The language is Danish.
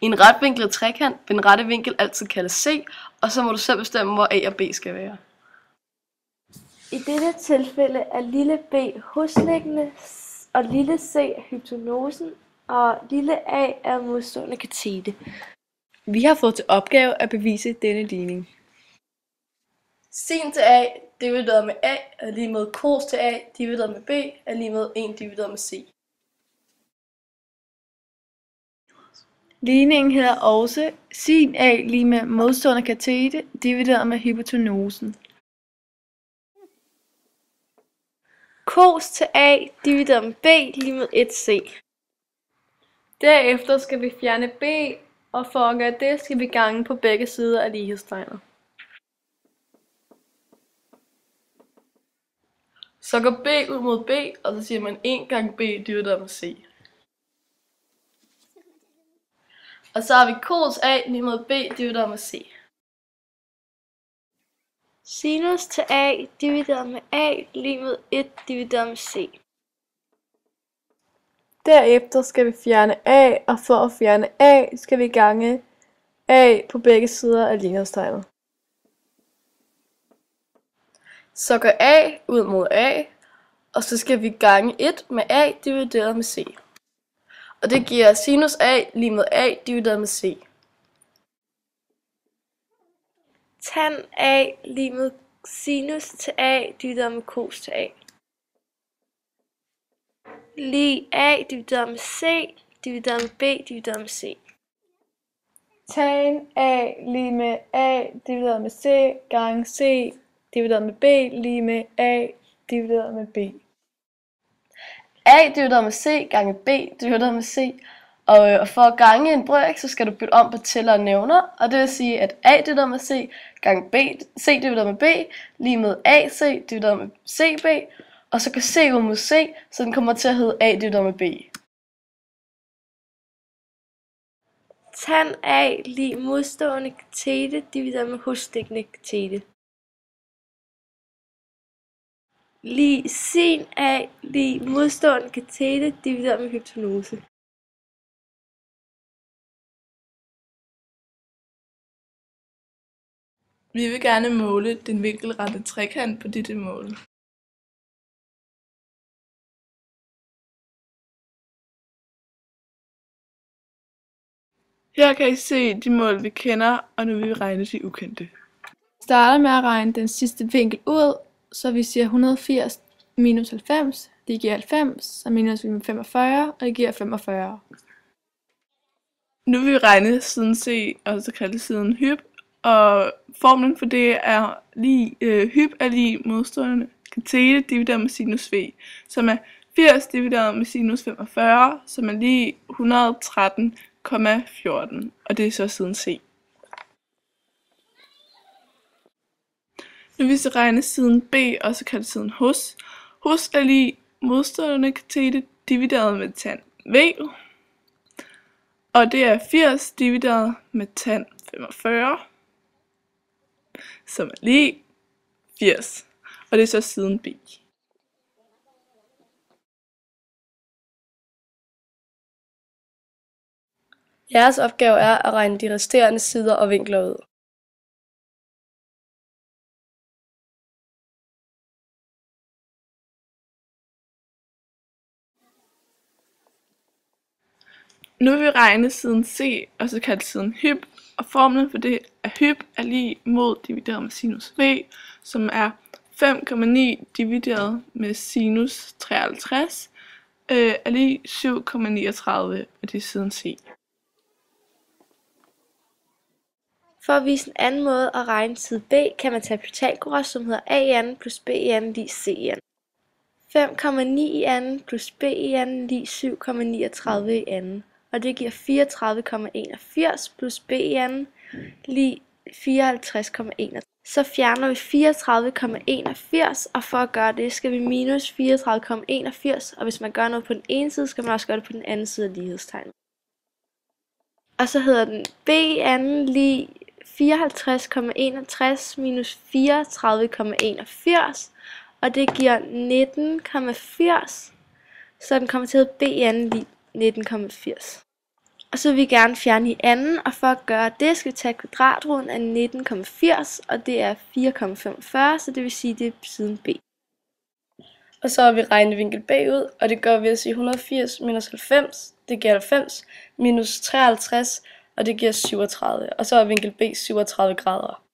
I en retvinklet trekant vil den rette vinkel altid kaldes C, og så må du selv bestemme, hvor A og B skal være. I dette tilfælde er lille b hosliggende, og lille c er hypotenusen, og lille a er modstående katete. Vi har fået til opgave at bevise denne ligning. Sin til A divideret med A er lige med cos til A divideret med B er lige med 1 divideret med C. Ligningen hedder også sin A lige med modstående katete divideret med hypotenusen. Cos til a divideret med b lige med 1c. Derefter skal vi fjerne b, og for at gøre det skal vi gange på begge sider af lighedstegnet. Så går B ud mod B, og så siger man 1 gange B divideret med C. Og så har vi cos A lige med B divideret med C. Sinus til a divideret med a lige med 1 divideret med c. Derefter skal vi fjerne a, og for at fjerne a skal vi gange a på begge sider af lighedstegnet. Så går A ud mod A, og så skal vi gange 1 med A divideret med C. Og det giver sinus A lige med A divideret med C. Tan a lige med sinus til a divideret med cos til a. Lig a divideret med c divideret med b divideret med c. Tan a lige med a divideret med c gange c divideret med b lige med a divideret med b. A divideret med C gange B divideret med C. Og for at gange en brøk, så skal du bytte om på tæller og nævner. Og det vil sige, at A divideret med C gange C divideret med B lige med AC divideret med CB. Og så går C ud mod C, så den kommer til at hedde A divideret med B. Tan a lige modstående katete divideret med hosliggende katete. Lig sin a lige modstående katete divideret med hypotenuse. Vi vil gerne måle den vinkelrette trekant på dette mål. Her kan I se de mål, vi kender, og nu vil vi regne de ukendte. Vi starter med at regne den sidste vinkel ud, så vi siger 180 minus 90, det giver 90, så minus vi med 45, og det giver 45. Nu vil vi regne siden C, og så kalde siden hyp, og formlen for det er hyp er lige modstående katete divideret med sinus v, som er 80 divideret med sinus 45, som er lige 113,14, og det er så siden C. Nu vil vi så regne siden B, også kaldet siden hos. Hos er lige modstående katete divideret med tan v, og det er 80 divideret med tan 45, som er lige 80, og det er så siden B. Jeres opgave er at regne de resterende sider og vinkler ud. Nu vil vi regne siden C, også kaldt siden hyp, og formlen for det er hyp er lige mod divideret med sinus v, som er 5,9 divideret med sinus 53, er lige 7,39, og det er siden C. For at vise en anden måde at regne side b, kan man tage Pythagoras, som hedder a i anden plus b i anden lige c i anden. 5,9 i anden plus b i anden lige 7,39 i anden. Og det giver 34,81 plus b i anden lige 54,81. Så fjerner vi 34,81, og for at gøre det skal vi minus 34,81. Og hvis man gør noget på den ene side, skal man også gøre det på den anden side af lighedstegnet. Og så hedder den b i anden lige 54,61 minus 34,81. Og det giver 19,80. Så den kommer til at hedde b i anden lige 19,80. Og så vil vi gerne fjerne i anden, og for at gøre det, skal vi tage kvadratroden af 19,80, og det er 4,45, så det vil sige, det er siden B. Og så har vi regnet vinkel B ud, og det gør vi at sige 180 minus 90, det giver 90, minus 53, og det giver 37. Og så er vinkel B 37 grader.